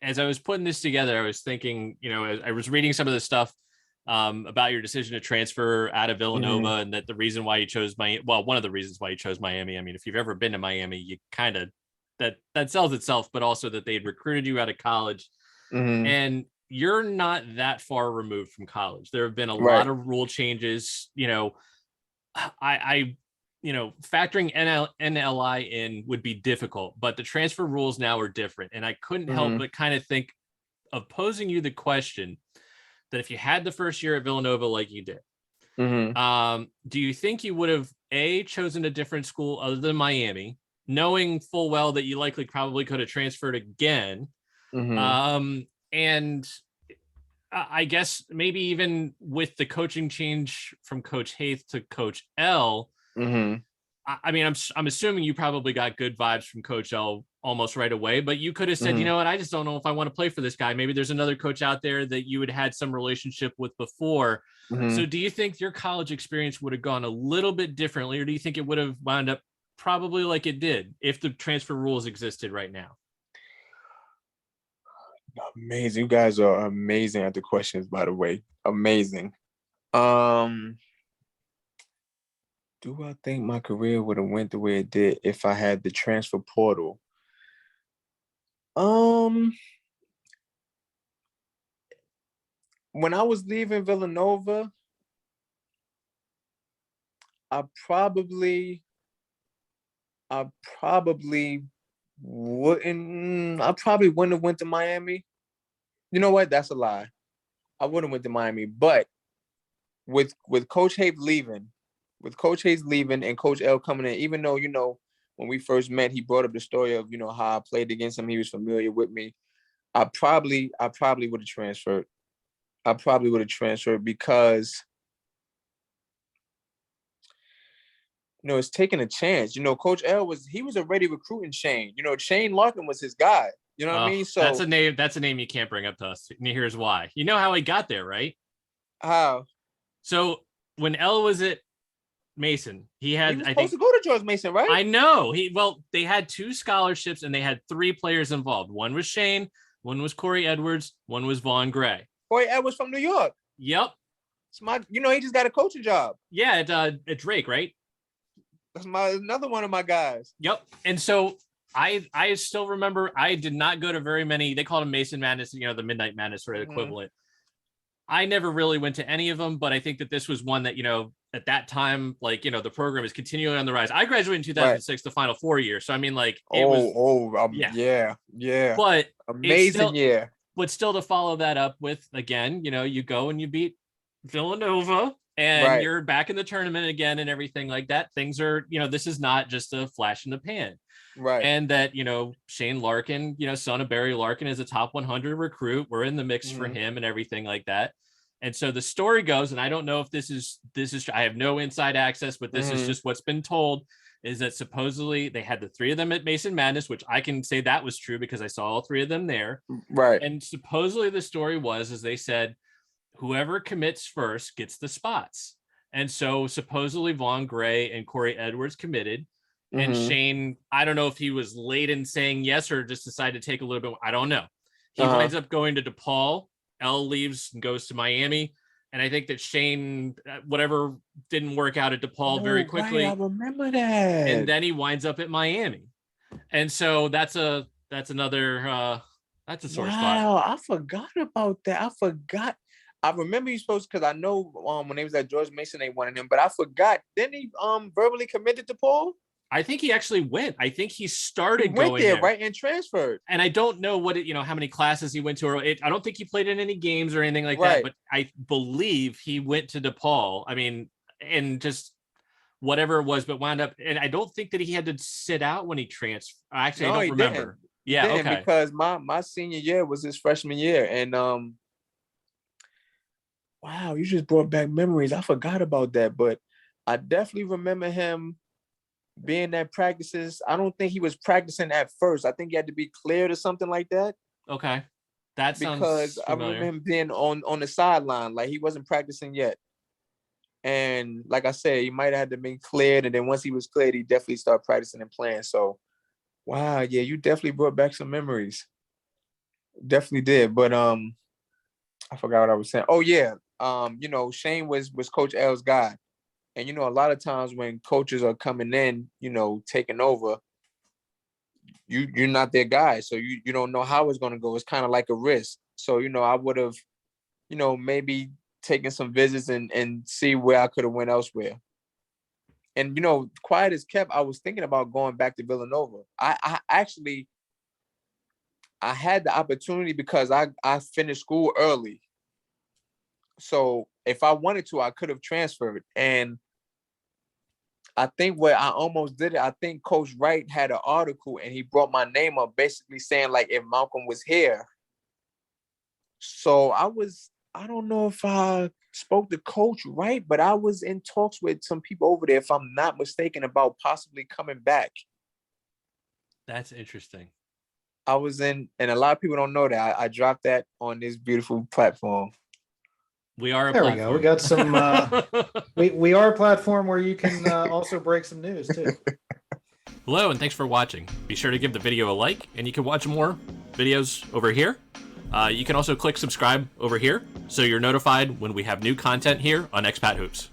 as I was putting this together, I was thinking, I was reading some of the stuff about your decision to transfer out of Villanova, and that the reason why you chose one of the reasons why you chose Miami. I mean, if you've ever been to Miami, you kind of that sells itself, but also that they had recruited you out of college, and you're not that far removed from college. There have been a lot of rule changes. I factoring NLI in would be difficult, but the transfer rules now are different. And I couldn't help but kind of think of posing you the question that if you had the first year at Villanova like you did, do you think you would have chosen a different school other than Miami, knowing full well that you likely probably could have transferred again? And I guess maybe even with the coaching change from Coach Haith to Coach L, I mean, I'm assuming you probably got good vibes from Coach L almost right away, but you could have said, you know what, I just don't know if I want to play for this guy. Maybe there's another coach out there that you had some relationship with before. So do you think your college experience would have gone a little bit differently, or do you think it would have wound up probably like it did if the transfer rules existed right now? Amazing. You guys are amazing at the questions, by the way. Amazing. Do I think my career would have went the way it did if I had the transfer portal? When I was leaving Villanova, I probably wouldn't have went to Miami. You know what? That's a lie. I wouldn't have went to Miami, but with Coach Haith leaving, and Coach L coming in, even though, when we first met, he brought up the story of, how I played against him. He was familiar with me. I probably would have transferred. Because, it's taking a chance. Coach L was already recruiting Shane. Shane Larkin was his guy. You know what I mean? So that's a name you can't bring up to us. And here's why. You know how he got there, right? How? So when L was at Mason, he was supposed to go to George Mason, right? I know. They had 2 scholarships and they had 3 players involved. One was Shane, one was Corey Edwards, one was Vaughn Gray. Corey Edwards from New York. Yep. He just got a coaching job. Yeah, at Drake, right? That's another one of my guys. Yep. And so I still remember I did not go to very many. They called them Mason Madness, the Midnight Madness sort of equivalent. I never really went to any of them, but I think that this was one that, at that time, the program is continually on the rise. I graduated in 2006, the Final 4 year. So, I mean, yeah. But amazing year. But still to follow that up with, again, you go and you beat Villanova and you're back in the tournament again and everything like that. Things are, this is not just a flash in the pan. Right. And that, Shane Larkin, son of Barry Larkin, is a top 100 recruit. We're in the mix for him and everything like that. And so the story goes, and I don't know if this is, I have no inside access, but this is just what's been told, is that supposedly they had the 3 of them at Mason Madness, which I can say that was true because I saw all 3 of them there. Right. And supposedly the story was, as they said, whoever commits first gets the spots. And so supposedly Vaughn Gray and Corey Edwards committed. And Shane, I don't know if he was late in saying yes or just decided to take a little bit. I don't know. He winds up going to DePaul. L leaves and goes to Miami. And I think that Shane, whatever didn't work out at DePaul very quickly. Right, I remember that. And then he winds up at Miami. And so that's another that's a sore spot. Wow, I forgot about that. I remember he supposed, because I know when they was at George Mason, they wanted him, but I forgot. Didn't he verbally committed to Paul? I think he actually went. I think he started went going there, right, and transferred. And I don't know how many classes he went to. Or I don't think he played in any games or anything like that. But I believe he went to DePaul. I mean, and just whatever it was, but wound up. And I don't think that he had to sit out when he transferred. Actually, I don't remember. Didn't. Yeah, okay. Because my senior year was his freshman year, and wow, you just brought back memories. I forgot about that, but I definitely remember him being at practices. I don't think he was practicing at first. I think he had to be cleared or something like that. Okay. That sounds because familiar. I remember him being on the sideline, like he wasn't practicing yet. And like I said, he might have had to be cleared. And then once he was cleared, he definitely started practicing and playing. So, wow, yeah, you definitely brought back some memories. definitely did. But I forgot what I was saying. Oh yeah, Shane was Coach L's guy, and a lot of times when coaches are coming in, taking over, you're not their guy, so you don't know how it's gonna go. It's kind of like a risk. So I would have, maybe taken some visits and see where I could have went elsewhere. And quiet as kept, I was thinking about going back to Villanova. I actually I had the opportunity because I finished school early. So if I wanted to, I could have transferred. And I think what I almost did it, I think Coach Wright had an article and he brought my name up basically saying like if Malcolm was here. So I don't know if I spoke to Coach Wright, but I was in talks with some people over there, if I'm not mistaken, about possibly coming back. That's interesting. I was in, and a lot of people don't know that I dropped that on this beautiful platform. We are a there platform. We go. We got some. we are a platform where you can also break some news too. Hello, and thanks for watching. Be sure to give the video a like, and you can watch more videos over here. You can also click subscribe over here so you're notified when we have new content here on Expat Hoops.